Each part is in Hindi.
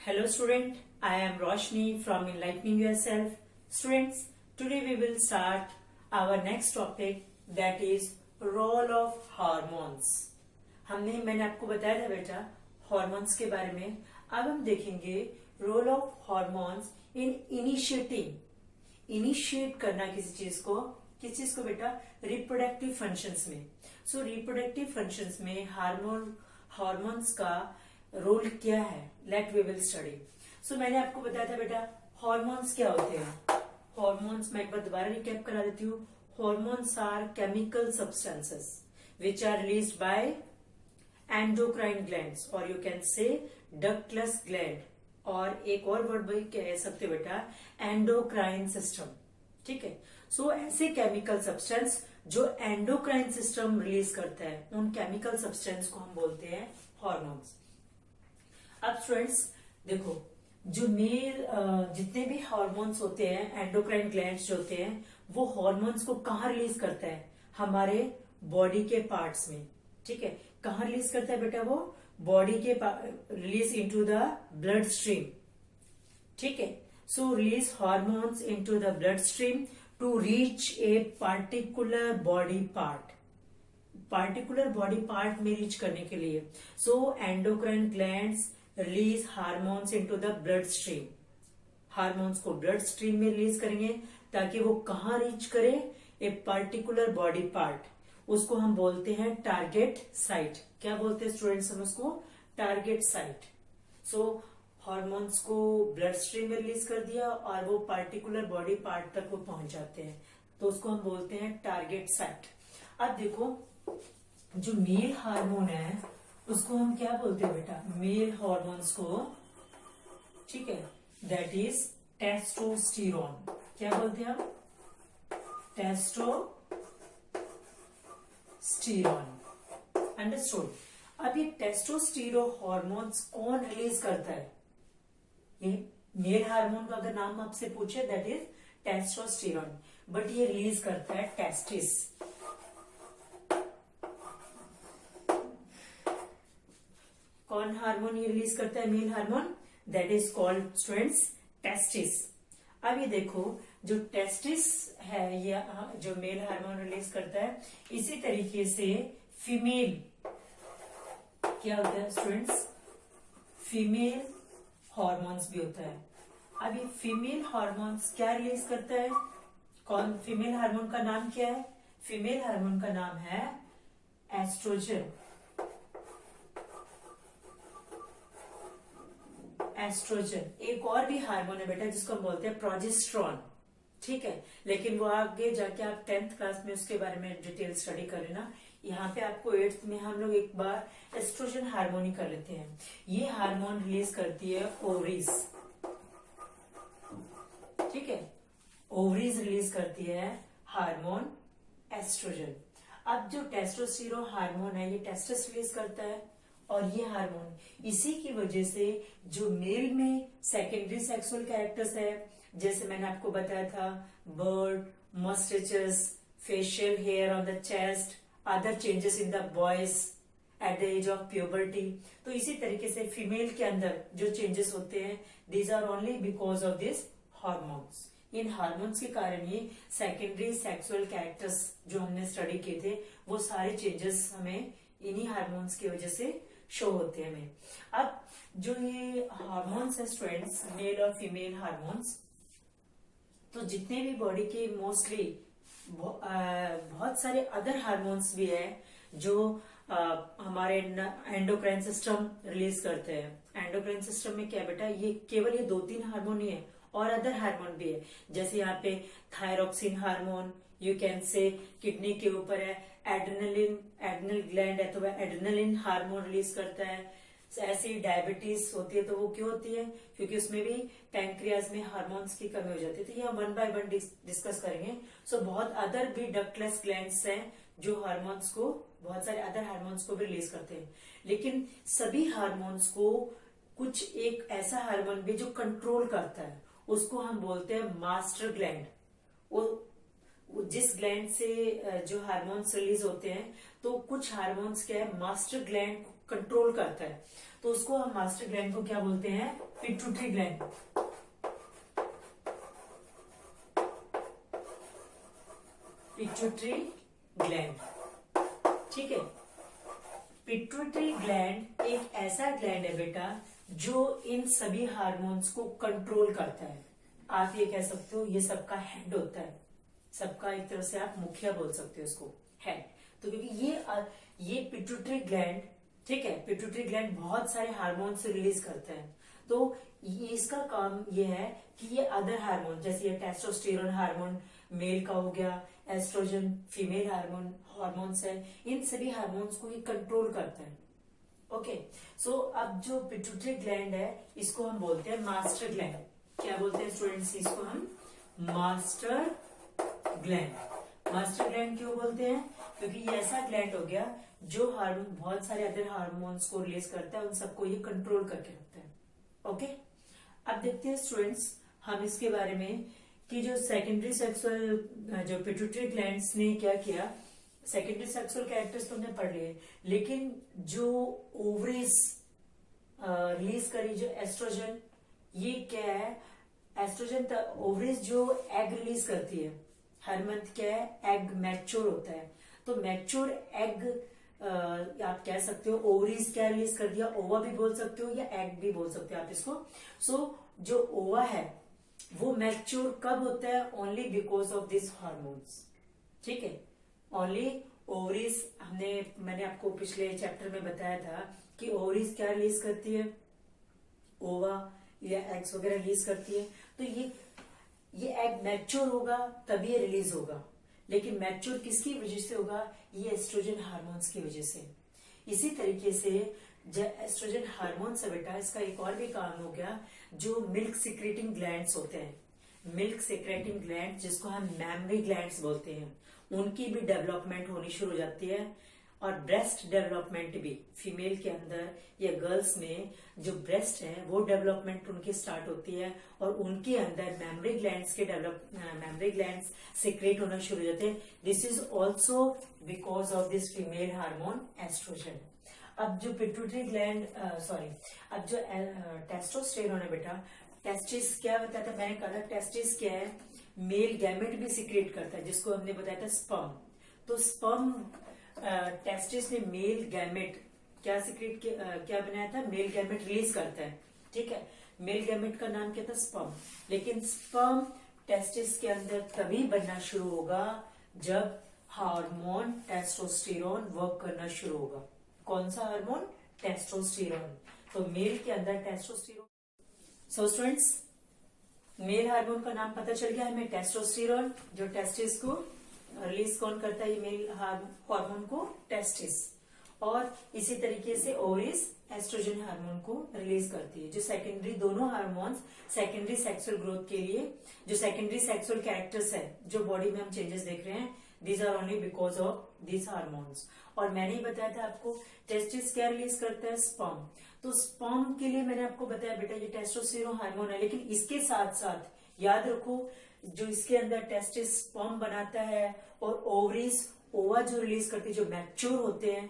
Hello student, I am Roshni from Enlightening Yourself. Students, today we will start our next topic that is role of hormones. मैंने आपको बताया था बेटा हॉर्मोन्स के बारे में. अब हम देखेंगे role of hormones in initiate करना किस चीज को बेटा रिप्रोडक्टिव फंक्शंस में. सो रिप्रोडक्टिव फंक्शंस में हॉर्मोन्स का रोल क्या है, let we will study. So मैंने आपको बताया था बेटा हॉर्मोन्स क्या होते हैं. हॉर्मोन्स मैं एक बार दोबारा रिकैप करा देती हूँ. Hormones are chemical substances which are released by endocrine glands और you can say ductless gland, और एक और वर्ड भी कह सकते बेटा एंडोक्राइन सिस्टम. ठीक है. सो ऐसे केमिकल सब्सटेंस जो एंडोक्राइन सिस्टम रिलीज करता है, उन केमिकल सब्सटेंस को हम बोलते हैं हॉर्मोन्स. अब स्टूडेंट्स देखो, जो मेल जितने भी हार्मोन्स होते हैं, एंडोक्राइन ग्लैंड्स जो होते हैं, वो हार्मोन्स को कहाँ रिलीज करता है? हमारे बॉडी के पार्ट्स में. ठीक है. कहाँ रिलीज करता है बेटा? वो बॉडी के release into the blood stream. ठीक है. So release hormones into the blood stream to reach a particular body part. Particular body part में रीच करने के लिए so endocrine glands release hormones into the blood stream. Hormones को ब्लड स्ट्रीम में रिलीज करेंगे ताकि वो कहाँ रीच करे? A particular body part. उसको हम बोलते हैं टारगेट साइट. क्या बोलते हैं स्टूडेंट्स हम उसको? Target site. सो हार्मोन्स को ब्लड स्ट्रीम में रिलीज कर दिया और वो पर्टिकुलर बॉडी पार्ट तक वो पहुंच जाते हैं, तो उसको हम बोलते हैं टारगेट साइट. अब देखो, जो मेल हार्मोन है उसको हम क्या बोलते हैं बेटा? मेल हार्मोन्स को. ठीक है. That is testosterone. क्या बोलते हैं हम? टेस्टोस्टेरोन. अंडरस्टूड. अब ये टेस्टोस्टेरोन हार्मोन्स कौन रिलीज करता है? ये मेल हार्मोन का अगर नाम आपसे पूछे दैट इज टेस्टोस्टेरोन, बट ये रिलीज करता है टेस्टिस. कौन हार्मोन ये रिलीज करता है? Male hormone. That is called students testis. अब ये देखो, जो टेस्टिस है ये जो मेल हार्मोन रिलीज करता है, इसी तरीके से फीमेल क्या होता है स्टूडेंट्स? फीमेल हार्मोन्स भी होता है. अब ये फीमेल हार्मोन्स क्या रिलीज करता है? कौन? फीमेल हार्मोन का नाम क्या है? फीमेल हार्मोन का नाम है एस्ट्रोजन. एस्ट्रोजन. एक और भी हार्मोन है बेटा जिसको हम बोलते हैं प्रोजेस्टेरॉन. ठीक है. लेकिन वो आगे जाके आप 10th क्लास में उसके बारे में डिटेल स्टडी कर लेना. यहाँ पे आपको 8th में हम लोग एक बार एस्ट्रोजन हार्मोन ही कर लेते हैं. ये हार्मोन रिलीज करती है ओवरीज. ठीक है. ओवरीज रिलीज करती है हार्मोन एस्ट्रोजन. अब जो टेस्टोस्टेरोन हार्मोन है ये टेस्टिस रिलीज करता है, और ये हार्मोन इसी की वजह से जो मेल में सेकेंडरी सेक्सुअल कैरेक्टर्स है, जैसे मैंने आपको बताया था beard, moustaches, facial hair on the chest, other changes in the boys at the age of puberty. तो इसी तरीके से फीमेल के अंदर जो चेंजेस होते हैं, these are only because of this hormones. इन हार्मोन्स के कारण ही सेकेंडरी सेक्सुअल कैरेक्टर्स जो हमने स्टडी किए थे, वो सारे चेंजेस हमें इन्हीं हार्मोन्स की वजह से शो होते हैं हमें. अब जो ये हार्मोन्स है स्टूडेंट्स, मेल और फीमेल हार्मोन्स, तो जितने भी बॉडी के मोस्टली बहुत सारे अदर हार्मोन्स भी है जो हमारे एंडोक्राइन सिस्टम रिलीज करते हैं. एंडोक्राइन सिस्टम में क्या बेटा? ये केवल ये 2-3 हार्मोन ही है, और अदर हार्मोन भी है. जैसे यहाँ पे थायरोक्सिन हार्मोन, यू कैन से किडनी के ऊपर है एड्रिनल ग्लैंड है तो वह एड्रिनलिन हार्मोन रिलीज करता है. ऐसी डायबिटीज होती है तो वो क्यों होती है? क्योंकि उसमें भी पैंक्रियाज में हार्मोन्स की कमी हो जाती है. तो ये हम 1 by 1 डिस्कस करेंगे. सो बहुत अदर भी डक्टलेस ग्लैंड्स हैं जो हार्मोन्स को, बहुत सारे अदर हार्मोन्स को भी रिलीज करते हैं. लेकिन सभी हार्मोन्स को कुछ एक ऐसा हार्मोन भी जो कंट्रोल करता है, उसको हम बोलते हैं मास्टर ग्लैंड. जिस ग्लैंड से जो हार्मोन्स रिलीज होते हैं, तो कुछ हार्मोन्स क्या है, मास्टर ग्लैंड कंट्रोल करता है, तो उसको हम मास्टर ग्लैंड को क्या बोलते हैं? Pituitary gland. पिट्यूटरी ग्लैंड, ठीक है। पिट्यूटरी ग्लैंड एक ऐसा ग्लैंड है बेटा जो इन सभी हार्मोन्स को कंट्रोल करता है। आप ये कह सकते हो ये सबका हेड होता है, सबका एक तरह से आप मुखिया बोल सकते हो इसको, हेड। तो क्योंकि ये पिट्यूटरी ग्लैंड, ठीक है, पिट्यूटरी ग्लैंड बहुत सारे हार्मोन्स रिलीज करता है। तो इसका काम ये है कि ये अदर हार्मोन, जैसे ये टेस्टोस्टेरोन हार्मोन मेल का हो गया, एस्ट्रोजन फीमेल हार्मोन्स है, इन सभी हार्मोन्स को ये कंट्रोल करता है। ओके, सो अब जो पिट्यूटरी ग्लैंड है इसको हम बोलते हैं मास्टर ग्लैंड। क्या बोलते हैं स्टूडेंट्स? इसको हम मास्टर ग्लैंड। मास्टर ग्लैंड क्यों बोलते हैं? क्योंकि ये ऐसा ग्लैंड हो गया जो हार्मोन, बहुत सारे अदर हार्मोन्स को रिलीज करता है, उन सबको ये कंट्रोल करके रखता है। ओके, अब देखते हैं स्टूडेंट्स हम इसके बारे में कि जो सेकेंडरी सेक्सुअल, जो पिट्यूटरी ग्लैंड्स ने क्या किया। सेकेंडरी सेक्सुअल कैरेक्टर्स तो हमने पढ़ लिए, लेकिन जो ओवरीज रिलीज करी जो एस्ट्रोजन, ये क्या है? एस्ट्रोजन ओवरीज जो एग रिलीज करती है हर मंथ, क्या है? एग मैच्योर होता है। तो मैच्योर एग आप कह सकते हो ओवरीज क्या रिलीज कर दिया, ओवा भी बोल सकते हो या एग भी बोल सकते हो आप इसको। सो जो ओवा है वो मैच्योर कब होता है? Only because of this hormones, ठीक है। ओनली ओवरीज, मैंने आपको पिछले चैप्टर में बताया था कि ओवरीज क्या रिलीज करती है? ओवा या एग्स वगैरह रिलीज करती है। तो ये एग मैच्योर होगा तभी ये रिलीज होगा, लेकिन मैच्योर किसकी वजह से होगा? ये एस्ट्रोजन हार्मोन्स की वजह से। इसी तरीके से जो एस्ट्रोजन हार्मोन्स है बेटा, इसका एक और भी काम हो गया, जो मिल्क सिक्रेटिंग ग्लैंड्स होते हैं। मिल्क सिक्रेटिंग ग्लैंड जिसको हम मैमरी ग्लैंड्स बोलते हैं, उनकी भी डेवलपमेंट होनी शुरू हो जाती है। और ब्रेस्ट डेवलपमेंट भी फीमेल के अंदर या गर्ल्स में जो ब्रेस्ट है वो डेवलपमेंट उनकी स्टार्ट होती है, और उनके अंदर मेमोरी ग्लैंड्स के मेमोरी ग्लैंड्स सिक्रेट होना शुरू हो जाते हैं। This is also because of this female hormone estrogen. अब जो पिट्यूटरी ग्लैंड अब जो टेस्टोस्टेरोन है बेटा, टेस्टिस क्या बताया था मैंने? कहा टेस्टिस क्या है? मेल गैमेट भी सिक्रेट करता है, जिसको हमने बताया था स्पर्म। तो स्पर्म, टेस्टिस ने मेल गैमेट क्या सिक्रेट क्या बनाया था? मेल गैमेट रिलीज करता है, ठीक है। मेल गैमेट का नाम क्या था? स्पर्म। लेकिन स्पर्म टेस्टिस के अंदर तभी बनना शुरू होगा जब हार्मोन टेस्टोस्टेरोन वर्क करना शुरू होगा। कौन सा हार्मोन? टेस्टोस्टेरोन। तो मेल के अंदर testosterone. So students, male hormone का नाम पता चल गया हमें, टेस्टोस्टेरोन, जो टेस्टिस को रिलीज कौन करता है? ये मेल हार्मोन को, टेस्टिस। और इसी तरीके से ओवरीज एस्ट्रोजन हार्मोन को रिलीज करती है। जो सेकेंडरी दोनों हार्मोन्स सेकेंडरी सेक्सुअल ग्रोथ के लिए, जो सेकेंडरी सेक्सुअल कैरेक्टर्स है, जो बॉडी में हम चेंजेस देख रहे हैं, these are only because of these hormones. और मैंने ही बताया था आपको टेस्टिस क्या रिलीज करता है? स्पर्म। तो स्पर्म के लिए मैंने आपको बताया बेटा ये टेस्टोस्टेरोन हार्मोन है, लेकिन इसके साथ साथ याद रखो जो इसके अंदर टेस्टिस स्पर्म बनाता है, और ओवरीज ओवा जो रिलीज करती है, जो मैच्योर होते हैं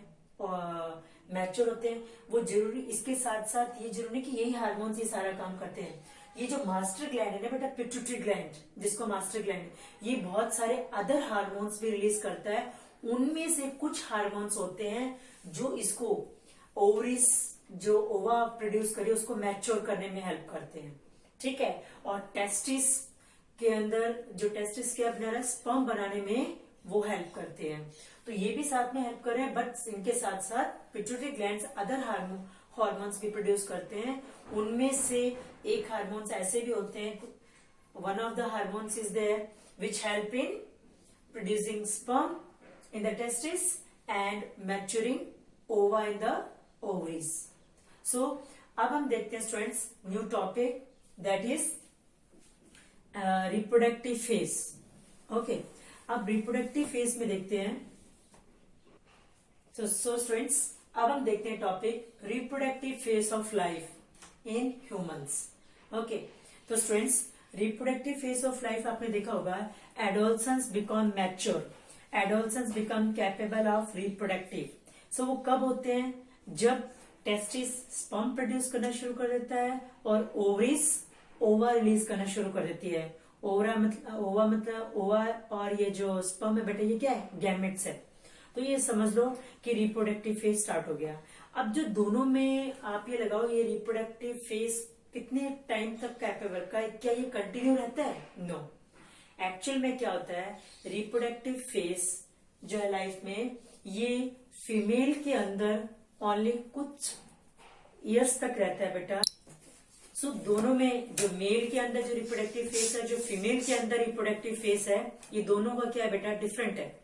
वो जरूरी, इसके साथ साथ ये जरूरी कि यही हार्मोन्स ये सारा काम करते हैं। ये जो मास्टर ग्लैंड है ना बेटा, पिट्यूटरी ग्लैंड जिसको मास्टर ग्लैंड, ये बहुत सारे अदर हार्मोन्स भी रिलीज करता है। उनमें से कुछ हार्मोन्स होते हैं जो इसको ओवरीज जो ओवा प्रोड्यूस करे उसको मैच्योर करने में हेल्प करते हैं, ठीक है। और टेस्टिस के अंदर जो टेस्टिस क्या बना रहा है? स्पर्म बनाने में वो हेल्प करते हैं। तो ये भी साथ में हेल्प कर रहे हैं, बट इनके साथ साथ पिट्यूटरी ग्लैंड्स अदर हार्मोन्स भी प्रोड्यूस करते हैं। उनमें से एक हार्मोन्स ऐसे भी होते हैं, one of the hormones is there which help in producing sperm in the testis and maturing ova in the ovaries. So अब हम देखते हैं students new topic, that is reproductive phase. Okay, अब रिप्रोडक्टिव फेज में देखते हैं। सो स्टूडेंट्स, अब हम देखते हैं topic reproductive phase of life in humans. Okay, तो students reproductive phase of life आपने देखा होगा, adolescence become mature, adolescence become capable of reproductive. So वो कब होते हैं? जब टेस्टिस स्पर्म प्रोड्यूस करना शुरू कर देता है और ओवरीज ओवा रिलीज करना शुरू कर देती है। ओवा मतलब ओवा और ये जो स्पर्म है बेटा ये क्या है, गैमेट्स है। तो ये समझ लो कि रिप्रोडक्टिव फेज स्टार्ट हो गया। अब जो दोनों में आप ये लगाओ, ये रिप्रोडक्टिव फेज कितने टाइम तक कैपेबल का, क्या ये कंटिन्यू रहता है? नो। एक्चुअल में क्या होता है, रिप्रोडक्टिव फेज जो है लाइफ में, ये फीमेल के अंदर ओनली कुछ ईयर्स तक रहता है बेटा। सो दोनों में, जो मेल के अंदर जो रिप्रोडक्टिव फेज है, जो फीमेल के अंदर रिप्रोडक्टिव फेज है, ये दोनों का क्या है बेटा, डिफरेंट है।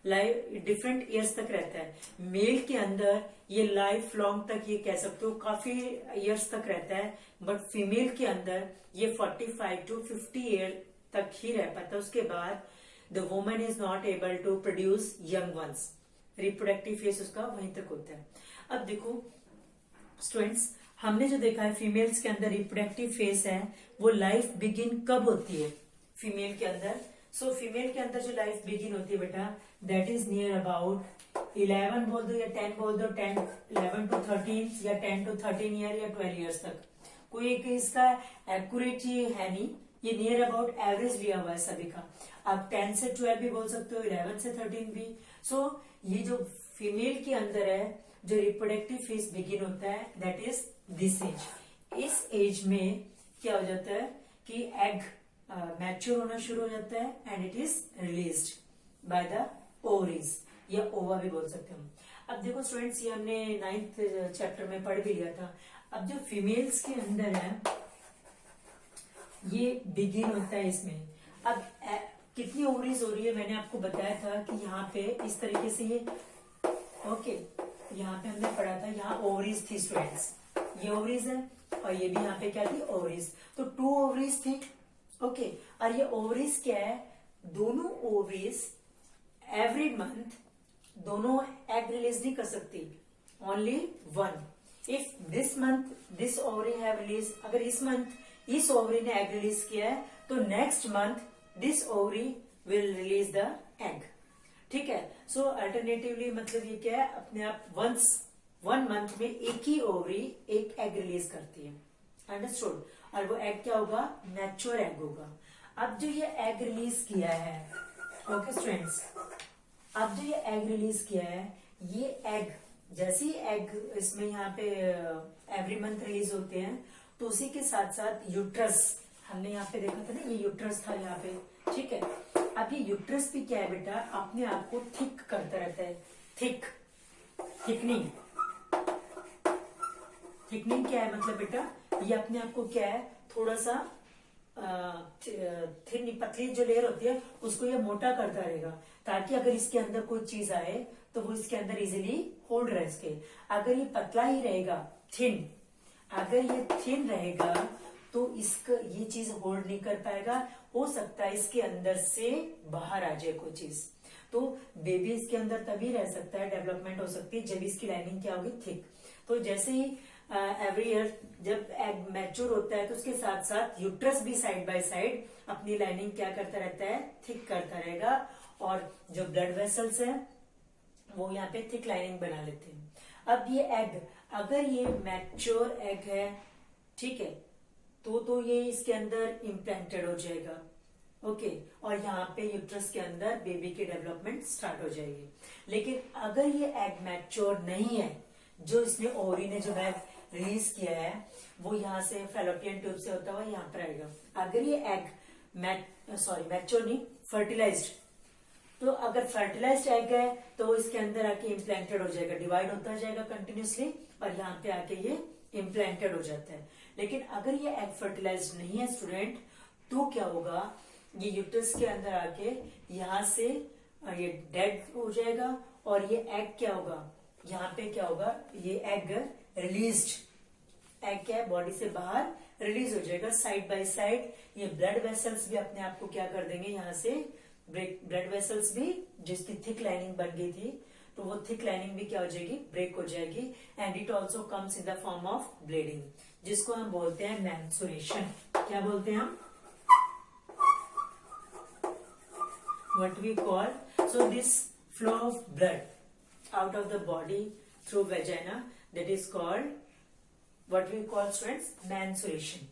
लाइफ डिफरेंट ईयर्स तक रहता है। मेल के अंदर ये लाइफ लॉन्ग तक, ये कह सकते हो काफी ईयर्स तक रहता है, बट फीमेल के अंदर ये 45 to 50 ईयर तक ही रह पाता है। उसके बाद the woman is not able to produce young ones. Reproductive phase उसका वहीं तक होता है। अब देखो स्टूडेंट्स, हमने जो देखा है फीमेल्स के अंदर रिप्रोडक्टिव फेज है, वो लाइफ बिगिन कब होती है फीमेल के अंदर? सो फीमेल के अंदर जो लाइफ बिगिन होती है बेटा, दैट इज नियर अबाउट 11 बोल दो या 10 बोल दो, 10 11 to 13 या 10 to 13 ईयर या 12 ईयर्स तक। कोई एक इसका एक्यूरेट ये है नहीं, ये नियर अबाउट एवरेज लिया हुआ है सभी का। आप 10 से 12 भी बोल सकते हो, 11 से 13 भी। सो ये जो फीमेल के अंदर है, जो रिप्रोडक्टिव फेज बिगिन होता है, दैट इज दिस एज। इस एज में क्या हो जाता है कि एग मैच्योर होना शुरू हो जाता है and it is released by the ovaries या ओवा भी बोल सकते हैं। अब देखो स्टूडेंट्स, ये हमने 9th चैप्टर में पढ़ भी लिया था। अब जो फीमेल्स के अंदर है, ये बिगिन होता है इसमें। अब कितनी ओवरीज हो रही है, मैंने आपको बताया था कि यहाँ पे इस तरीके से ये ओके, यहाँ पे हमने पढ़ा था, यहाँ ओवरीज थी स्टूडेंट्स, ये ओवरीज है और ये भी यहाँ पे क्या थी, ओवरीज। तो 2 ओवरीज थी ओके। और ये ओवरीज क्या है, दोनों ओवरीज एवरी मंथ दोनों एग रिलीज नहीं कर सकती, only one. If this month this ovary have release, अगर इस मंथ इस ओवरी ने एग रिलीज किया है, तो next month this ovary will release the egg. ठीक है। सो अल्टरनेटिवली मतलब ये क्या है, अपने आप वंस 1 मंथ में एक ही ओवरी एक एग रिलीज करती है। अंडरस्टूड? और वो एग क्या होगा, मैच्योर एग होगा। अब जो ये एग रिलीज किया है, ओके स्टूडेंट्स, अब जो ये एग रिलीज किया है, ये एग जैसे ही एग इसमें यहाँ पे एवरी मंथ रिलीज होते हैं, तो उसी के साथ साथ यूट्रस, हमने यहाँ पे देखा था ना, ये यूट्रस था यहाँ पे। ठीक है। अब ये यूट्रस भी क्या है बेटा, अपने आप को थिक करता रहता है। थिकनिंग क्या है मतलब बेटा, ये अपने आप को क्या है, थोड़ा सा थिन पतली जो लेयर होती है उसको ये मोटा करता रहेगा, ताकि अगर इसके अंदर कोई चीज आए तो वो इसके अंदर इजीली होल्ड रह सके। अगर ये पतला ही रहेगा, अगर ये थिन रहेगा, तो इसका ये चीज होल्ड नहीं कर पाएगा। हो सकता है इसके अंदर से बाहर आ जाए कोई चीज, तो बेबी इसके अंदर तभी रह सकता है, डेवलपमेंट हो सकती है जब इसकी लाइनिंग क्या होगी, थिक। तो जैसे ही एवरी ईयर जब एग मैच्योर होता है, तो उसके साथ साथ यूट्रस भी साइड बाय साइड अपनी लाइनिंग क्या करता रहता है, थिक करता रहेगा। और जो ब्लड वेसल्स है वो यहाँ पे थिक लाइनिंग बना लेते हैं। अब ये एग, अगर ये मैच्योर एग है, ठीक है, तो ये इसके अंदर इम्प्लांटेड हो जाएगा। ओके। और यहाँ पे यूट्रस के अंदर बेबी की डेवलपमेंट स्टार्ट हो जाएगी। लेकिन अगर ये एग मैच्योर नहीं है, जो इसने ओवरी ने जो एग रिलीज किया है, वो यहाँ से फैलोपियन ट्यूब से होता हुआ यहाँ पर आएगा। अगर ये एग मैच्योर नहीं, फर्टिलाइज्ड, तो अगर फर्टिलाइज्ड एग है तो इसके अंदर आके इम्प्लांटेड हो जाएगा, डिवाइड होता जाएगा कंटिन्यूसली, और यहाँ पे आके ये इम्प्लांटेड हो जाता है। लेकिन अगर ये एग फर्टिलाइज्ड नहीं है स्टूडेंट, तो क्या होगा, ये यूट्रस के अंदर आके यहाँ से ये डेड हो जाएगा, और ये एग क्या होगा, यहाँ पे क्या होगा, ये एग रिलीज्ड एग क्या है, बॉडी से बाहर रिलीज हो जाएगा। साइड बाय साइड ये ब्लड वेसल्स भी अपने आप को क्या कर देंगे, यहाँ से ब्लड वेसल्स भी, जिसकी थिक लाइनिंग बन गई थी, तो वो थिक लाइनिंग भी क्या हो जाएगी, ब्रेक हो जाएगी। And it also comes in the form of bleeding, जिसको हम बोलते हैं मेंस्ट्रुएशन। क्या बोलते हैं हम, what we call, so this flow of blood out of the body through vagina, that is called what we call students menstruation.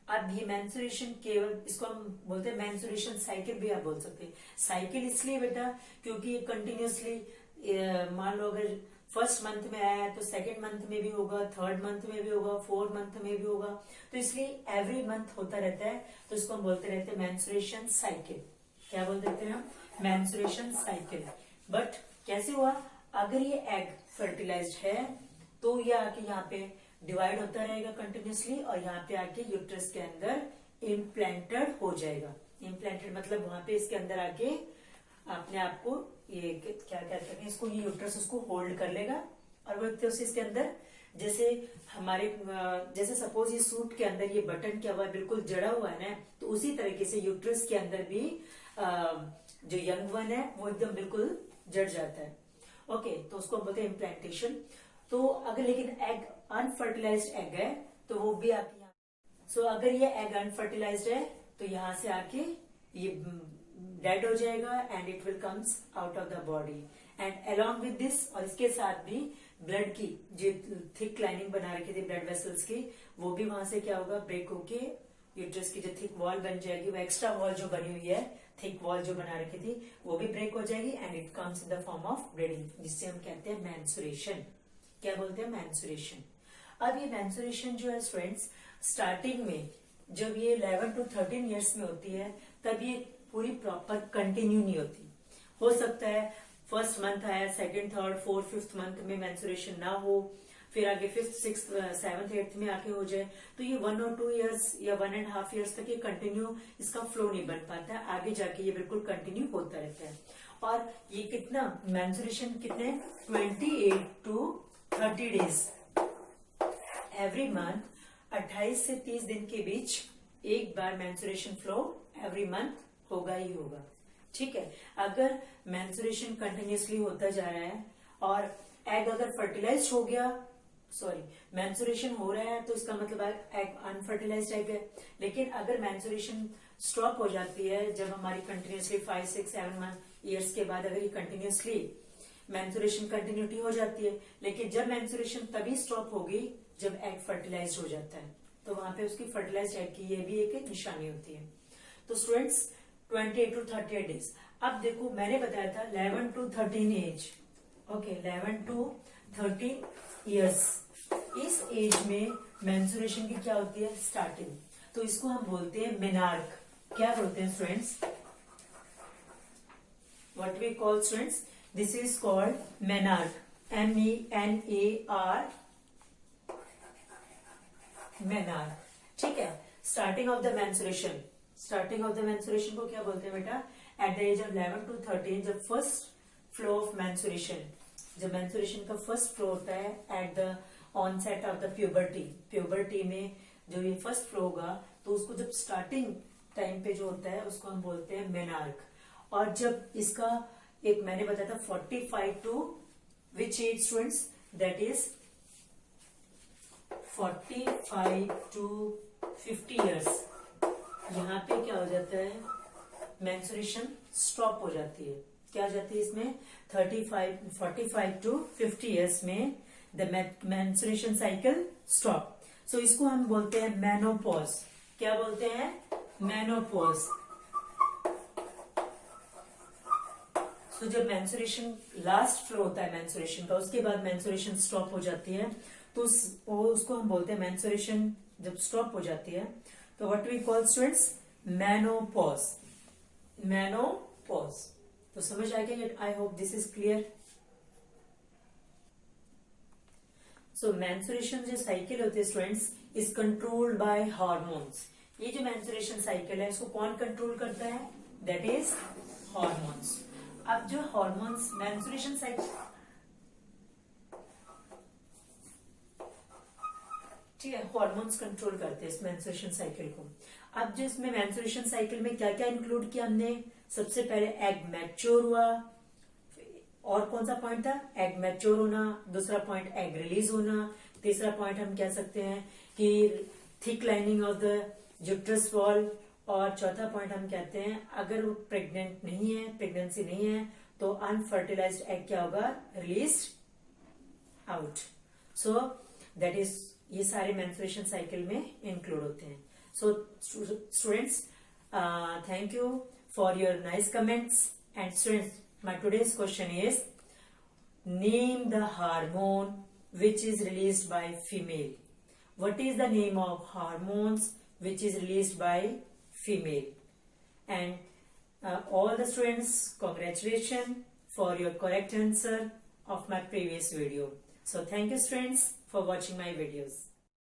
अब ये मेंस्ट्रुएशन केवल इसको हम बोलते हैं मेंस्ट्रुएशन साइकिल भी आप बोल सकते हैं. साइकिल इसलिए बेटा क्योंकि ये कंटिन्यूअसली मान लो अगर फर्स्ट मंथ में आया तो सेकेंड मंथ में भी होगा, थर्ड मंथ में भी होगा, फोर्थ मंथ में भी होगा, तो इसलिए एवरी मंथ होता रहता है. तो इसको हम बोलते रहते हैं मेंस्ट्रुएशन साइकिल. क्या बोलते रहते हैं हम? Menstruation cycle. बट कैसे हुआ? अगर ये एग फर्टिलाइज्ड है तो ये आके यहाँ पे डिवाइड होता रहेगा कंटिन्यूसली और यहाँ पे आके यूट्रस के अंदर इम्प्लांटेड हो जाएगा. इम्प्लांटेड मतलब वहां पे इसके अंदर आके अपने आप को ये क्या कहते हैं इसको, ये यूट्रस उसको होल्ड कर लेगा और वो इसके अंदर जैसे हमारे जैसे सपोज ये सूट के अंदर ये बटन क्या हुआ है बिल्कुल जड़ा हुआ है ना, तो उसी तरीके से यूट्रस के अंदर भी जो यंग वन है वो एकदम बिल्कुल जड़ जाता है. ओके, तो उसको बोलते हैं इम्प्लांटेशन. तो अगर लेकिन एग अनफर्टिलाइज्ड एग है तो वो भी आपके यहाँ सो अगर ये एग अनफर्टिलाइज्ड है तो यहाँ से आके ये डेड हो जाएगा and it will comes out of the body. And along with this और इसके साथ भी ब्लड की जो थिक लाइनिंग बना रखी थी ब्लड वेसल्स की, वो भी वहां से क्या होगा ब्रेक होके यूट्रस की जो थिक वॉल बन जाएगी, वो एक्स्ट्रा वॉल जो बनी हुई है, थिक वॉल जो बना रखी थी, वो भी ब्रेक हो जाएगी and it comes in the form of bleeding, जिससे हम कहते हैं मेंस्ट्रुएशन. क्या बोलते हैं? मेंस्ट्रुएशन. अब ये मेंस्ट्रुएशन जो है स्टूडेंट्स स्टार्टिंग में जब ये 11 to 13 ईयर्स में होती है तब ये पूरी प्रॉपर कंटिन्यू नहीं होती. हो सकता है फर्स्ट मंथ आया, second, third, fourth, fifth month में मेंस्ट्रुएशन ना हो, फिर आगे फिफ्थ, सिक्स, सेवंथ, एट्थ में आके हो जाए, तो ये 1 or 2 ईयर्स या 1.5 ईयर्स तक ये कंटिन्यू इसका फ्लो नहीं बन पाता है. आगे जाके ये बिल्कुल कंटिन्यू होता रहता है. और ये कितना मेंस्ट्रुएशन कितने 28 to 30 डेज एवरी मंथ, 28 से 30 दिन के बीच एक बार मेंस्ट्रुएशन फ्लो एवरी मंथ होगा ही होगा. ठीक है. अगर मेंस्ट्रुएशन कंटिन्यूअसली होता जा रहा है और एग अगर फर्टिलाइज हो गया, मेंस्ट्रुएशन हो रहा है तो इसका मतलब एग अनफर्टिलाइज्ड एग है. लेकिन अगर मेंस्ट्रुएशन स्टॉप हो जाती है जब हमारी कंटिन्यूअसली 5, 6, 7 ईयर्स के बाद अगर ये कंटिन्यूअसली मेंस्ट्रुएशन कंटिन्यूटी हो जाती है, लेकिन जब मेंस्ट्रुएशन तभी स्टॉप होगी जब एग फर्टिलाइज हो जाता है, तो वहां पे उसकी फर्टिलाइज्ड एग की ये भी एक निशानी होती है. तो स्टूडेंट्स 28 to 38 डेज. अब देखो मैंने बताया था 11 to 13 age. Okay, 11 to 13 years. इस एज में मेंस्ट्रुएशन की क्या होती है? स्टार्टिंग. तो इसको हम बोलते हैं मेनार्क. क्या बोलते हैं students? What we call students? This is called menarche. MENAR. Menarche. ठीक है. Starting of the menstruation. Starting of the menstruation को क्या बोलते हैं बेटा? At the age of 11 to 13 जब फर्स्ट फ्लो ऑफ मेंस्ट्रुएशन, जब मेंस्ट्रुएशन का फर्स्ट फ्लो होता है at the onset of the puberty. Puberty में जो ये फर्स्ट फ्लो होगा तो उसको जब स्टार्टिंग टाइम पे जो होता है उसको हम बोलते हैं मेनार्क. और जब इसका एक मैंने बताया था 45 to which age students? That is 45 to 50 years. यहाँ पे क्या हो जाता है? मेंस्ट्रुएशन स्टॉप हो जाती है. क्या हो जाती है इसमें? 45 to 50 ईयर्स में द मेंस्ट्रुएशन साइकिल स्टॉप. सो इसको हम बोलते हैं मेनोपॉज. क्या बोलते हैं? मेनोपॉज. सो जब मेंस्ट्रुएशन लास्ट फ्लो होता है मेंस्ट्रुएशन का, उसके बाद मेंस्ट्रुएशन स्टॉप हो जाती है, तो उसको हम बोलते हैं मेंस्ट्रुएशन जब स्टॉप हो जाती है तो what we call students? Menopause. Menopause. तो समझ आ गया? I hope this is clear. So menstruation जो साइकिल होती है students is controlled by hormones. ये जो मेंस्ट्रुएशन साइकिल है इसको कौन कंट्रोल करता है? That is hormones. अब जो हार्मोन्स मेंस्ट्रुएशन साइकिल, ठीक है, हार्मोन्स कंट्रोल करते हैं इस मेंस्ट्रुएशन साइकिल को. अब जो इसमें मेंस्ट्रुएशन साइकिल में क्या क्या इंक्लूड किया हमने? सबसे पहले एग मैच्योर हुआ, और कौन सा पॉइंट था? एग मैच्योर होना. दूसरा पॉइंट एग रिलीज होना. तीसरा पॉइंट हम कह सकते हैं कि thick lining of the uterus wall. और चौथा पॉइंट हम कहते हैं अगर वो प्रेग्नेंट नहीं है, प्रेगनेंसी नहीं है, तो अनफर्टिलाइज्ड एग क्या होगा? Release out. So that is, ये सारे मेंस्ट्रुएशन साइकिल में इंक्लूड होते हैं. So students, thank you for your nice comments. And students, my today's question is, name the hormone which is released by female. What is the name of hormones which is released by female? And all the students, congratulations for your correct answer of my previous video. So thank you students for watching my videos.